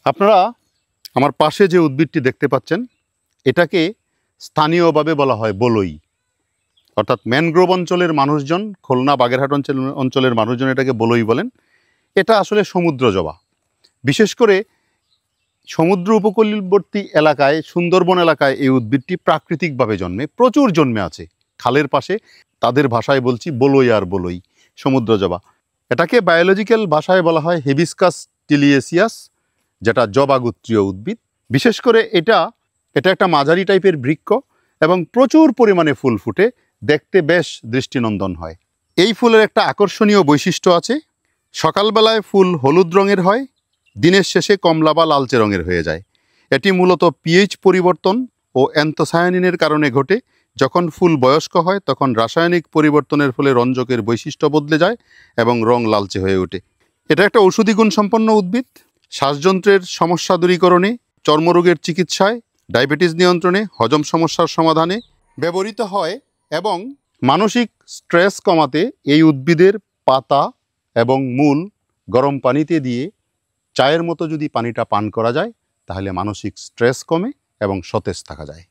আপনারা আমার পাশে যে উদ্ভিদটি দেখতে পাচ্ছেন এটাকে স্থানীয়ভাবে বলা হয় বলই, অর্থাৎ ম্যানগ্রোভ অঞ্চলের মানুষজন, খুলনা বাগেরহাট অঞ্চলের মানুষজন এটাকে বলই বলেন। এটা আসলে সমুদ্র জবা। বিশেষ করে সমুদ্র উপকূলবর্তী এলাকায়, সুন্দরবন এলাকায় এই উদ্ভিদটি প্রাকৃতিকভাবে জন্মে, প্রচুর জন্মে আছে খালের পাশে। তাদের ভাষায় বলছি বলই আর বলই, সমুদ্র জবা। এটাকে বায়োলজিক্যাল ভাষায় বলা হয় হিবিস্কাস টিলিয়েসিয়াস, যেটা জবাগোত্রীয় উদ্ভিদ। বিশেষ করে এটা একটা মাঝারি টাইপের বৃক্ষ এবং প্রচুর পরিমাণে ফুল ফুটে, দেখতে বেশ দৃষ্টিনন্দন হয়। এই ফুলের একটা আকর্ষণীয় বৈশিষ্ট্য আছে। সকালবেলায় ফুল হলুদ রঙের হয়, দিনের শেষে কমলা বা লালচে রঙের হয়ে যায়। এটি মূলত পিএইচ পরিবর্তন ও অ্যান্থোসায়ানিনের কারণে ঘটে। যখন ফুল বয়স্ক হয় তখন রাসায়নিক পরিবর্তনের ফলে রঞ্জকের বৈশিষ্ট্য বদলে যায় এবং রং লালচে হয়ে ওঠে। এটা একটা ঔষধি গুণ সম্পন্ন উদ্ভিদ। শ্বাসযন্ত্রের সমস্যা দূরীকরণে, চর্মরোগের চিকিৎসায়, ডায়াবেটিস নিয়ন্ত্রণে, হজম সমস্যার সমাধানে ব্যবহৃত হয় এবং মানসিক স্ট্রেস কমাতে এই উদ্ভিদের পাতা এবং মূল গরম পানিতে দিয়ে চায়ের মতো যদি পানিটা পান করা যায় তাহলে মানসিক স্ট্রেস কমে এবং সতেজ থাকা যায়।